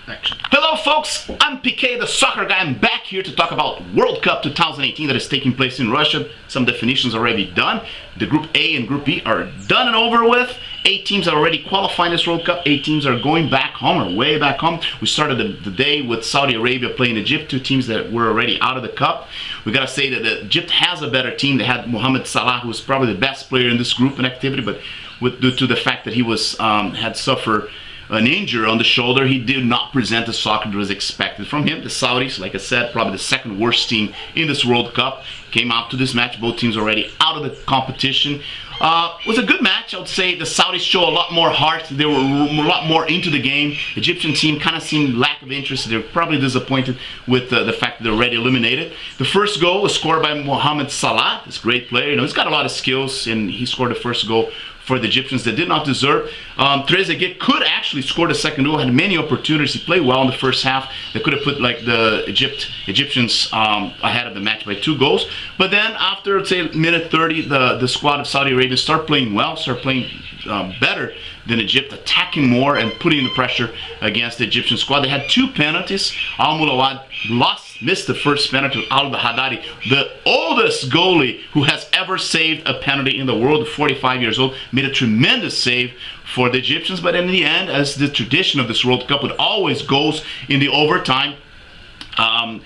Action. Hello folks, I'm PK the Soccer Guy. I'm back here to talk about World Cup 2018 that is taking place in Russia. Some definitions already done. The Group A and Group B are done and over with. 8 teams are already qualifying this World Cup. 8 teams are going back home or way back home. We started the day with Saudi Arabia playing Egypt, 2 teams that were already out of the Cup. We gotta say that Egypt has a better team. They had Mohamed Salah, who was probably the best player in this group in activity, but due to the fact that he was had suffered an injury on the shoulder, he did not present the soccer that was expected from him. The Saudis, like I said, probably the second worst team in this World Cup, came out to this match. Both teams already out of the competition. It was a good match. I would say the Saudis show a lot more heart. They were a lot more into the game. Egyptian team kind of seemed lack of interest. They're probably disappointed with the fact that they're already eliminated. The first goal was scored by Mohamed Salah. This great player. You know, he's got a lot of skills, and he scored the first goal for the Egyptians that did not deserve. Trezeguet could actually score the second goal, had many opportunities. He played well in the first half. They could have put like the Egyptians ahead of the match by 2 goals. But then after, say, minute 30, the squad of Saudi Arabia start playing well, start playing better than Egypt, attacking more and putting the pressure against the Egyptian squad. They had 2 penalties. Al Moulawad missed the first penalty. Al Haddadi, the oldest goalie who has ever saved a penalty in the world, 45 years old, made a tremendous save for the Egyptians. But in the end, as the tradition of this World Cup, it always goes in the overtime. Al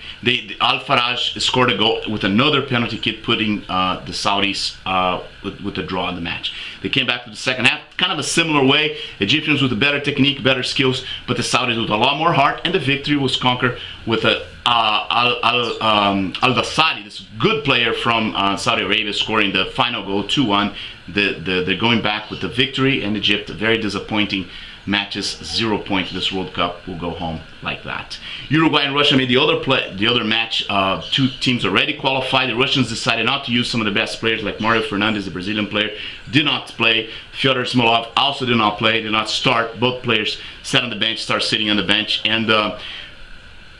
Faraj scored a goal with another penalty kick, putting the Saudis with a draw in the match. They came back to the second half, kind of a similar way. Egyptians with a better technique, better skills, but the Saudis with a lot more heart, and the victory was conquered with Al-Dassadi, this good player from Saudi Arabia, scoring the final goal, 2-1. They're going back with the victory, and Egypt, very disappointing matches, 0 points. This World Cup will go home like that. Uruguay and Russia made the other match. 2 teams already qualified. The Russians decided not to use some of the best players, like Mario Fernandes, the Brazilian player, did not play. Fyodor Smolov also did not play, did not start. Both players sat on the bench, start sitting on the bench, and the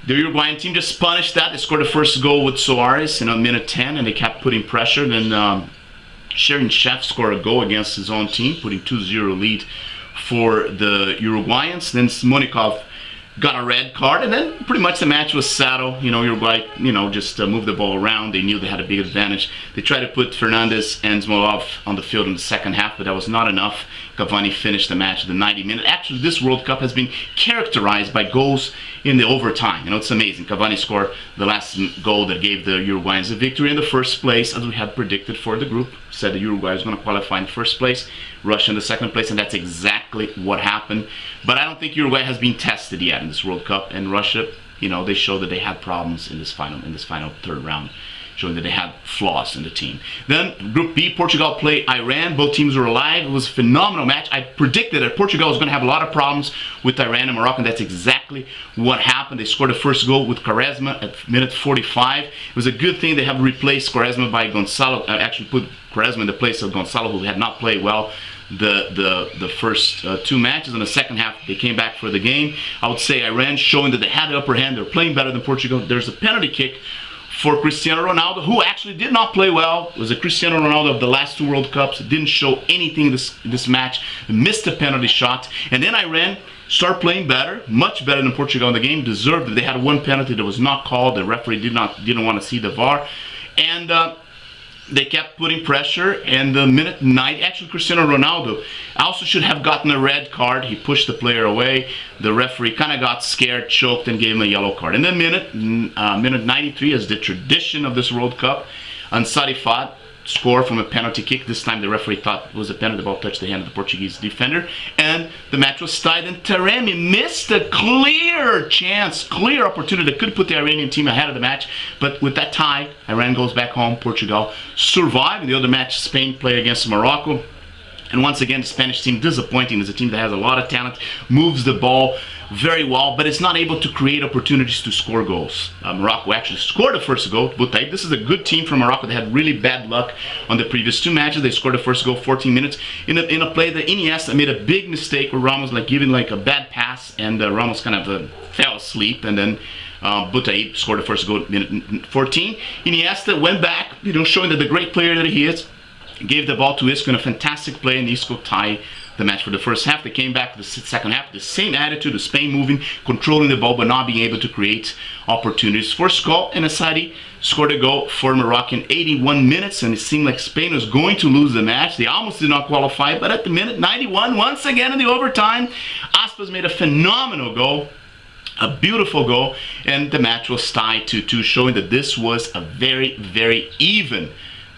Uruguayan team just punished that. They scored the first goal with Soares in minute 10, and they kept putting pressure. Then Sharon Chef scored a goal against his own team, putting 2-0 lead for the Uruguayans. Then Simonikov got a red card, and then pretty much the match was settled. You know, Uruguay, just moved the ball around. They knew they had a big advantage. They tried to put Fernandes and Smolov on the field in the second half, but that was not enough. Cavani finished the match at the 90th minute. Actually, this World Cup has been characterized by goals in the overtime. You know, it's amazing. Cavani scored the last goal that gave the Uruguayans the victory in the first place, as we had predicted for the group. Said the Uruguay was going to qualify in the first place, Russia in the second place, and that's exactly what happened. But I don't think Uruguay has been tested yet in this World Cup, and Russia, they showed that they had problems in this final third round, showing that they had flaws in the team. Then Group B, Portugal played Iran. Both teams were alive. It was a phenomenal match. I predicted that Portugal was going to have a lot of problems with Iran and Morocco, and that's exactly what happened. They scored the first goal with Quaresma at minute 45. It was a good thing they have replaced Quaresma by Gonçalo, actually put Quaresma in the place of Gonçalo, who had not played well the first 2 matches. In the second half, they came back for the game. I would say Iran showing that they had the upper hand. They're playing better than Portugal. There's a penalty kick for Cristiano Ronaldo, who actually did not play well. It was a Cristiano Ronaldo of the last 2 World Cups. It didn't show anything this match. Missed a penalty shot. And then Iran started playing better, much better than Portugal in the game. Deserved it. They had 1 penalty that was not called. The referee didn't want to see the VAR. And they kept putting pressure, and the minute 90, actually Cristiano Ronaldo also should have gotten a red card. He pushed the player away. The referee kind of got scared, choked, and gave him a yellow card. And then minute 93, as the tradition of this World Cup, Ansari Fad score from a penalty kick. This time the referee thought it was a penalty. The ball touched the hand of the Portuguese defender, and the match was tied. And Taremi missed a clear chance, clear opportunity that could put the Iranian team ahead of the match. But with that tie, Iran goes back home. Portugal survived. In the other match, Spain played against Morocco. And once again, the Spanish team disappointing. It's a team that has a lot of talent, moves the ball very well, but it's not able to create opportunities to score goals. Morocco actually scored the first goal. Boutaïb, this is a good team from Morocco. They had really bad luck on the previous 2 matches. They scored the first goal 14 minutes in a play that Iniesta made a big mistake where Ramos giving a bad pass, and Ramos kind of fell asleep, and then Boutaïb scored the first goal at minute 14. Iniesta went back, showing that the great player that he is. Gave the ball to Isco in a fantastic play, and Isco tied the match for the first half. They came back to the second half, the same attitude of Spain moving, controlling the ball, but not being able to create opportunities for Skol. And Asadi scored a goal for Moroccan 81 minutes, and it seemed like Spain was going to lose the match. They almost did not qualify, but at the minute 91, once again in the overtime, Aspas made a phenomenal goal. A beautiful goal, and the match was tied 2-2, showing that this was a very, very even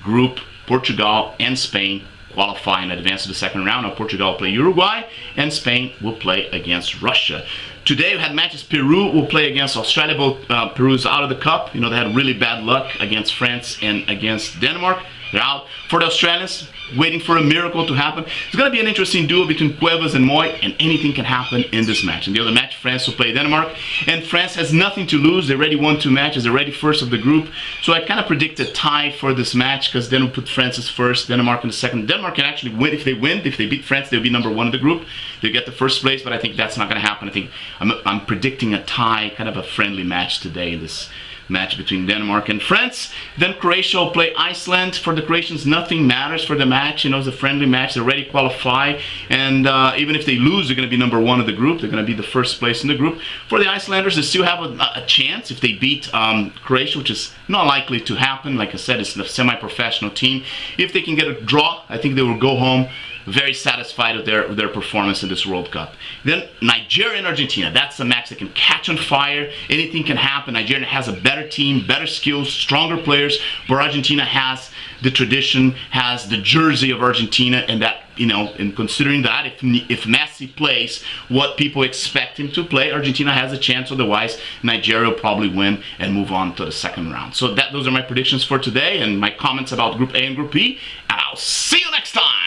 group. Portugal and Spain qualify and advance to the second round. Now Portugal will play Uruguay, and Spain will play against Russia. Today we had matches. Peru will play against Australia. Both Peru's out of the cup. You know, they had really bad luck against France and against Denmark. They're out. For the Australians, waiting for a miracle to happen. It's going to be an interesting duel between Cuevas and Moy, and anything can happen in this match. In the other match, France will play Denmark, and France has nothing to lose. They already won 2 matches. They're already first of the group. So I kind of predict a tie for this match, because then we'll put France as first, Denmark in the second. Denmark can actually win if they win. If they beat France, they'll be number 1 in the group. They'll get the first place, but I think that's not going to happen. I think I'm predicting a tie, kind of a friendly match today in this match between Denmark and France. Then Croatia will play Iceland. For the Croatians, nothing matters for the match. You know, it's a friendly match. They already qualify, and even if they lose, they're going to be number 1 of the group. They're going to be the first place in the group. For the Icelanders, they still have a chance if they beat Croatia, which is not likely to happen. Like I said, it's a semi-professional team. If they can get a draw, I think they will go home very satisfied with their performance in this World Cup. Then Nigeria and Argentina. That's a match that can catch on fire. Anything can happen. Nigeria has a better team, better skills, stronger players, but Argentina has the tradition, has the jersey of Argentina, and that, you know, and considering that if Messi plays what people expect him to play, Argentina has a chance. Otherwise, Nigeria will probably win and move on to the second round. So those are my predictions for today and my comments about Group A and Group B, and I'll see you next time.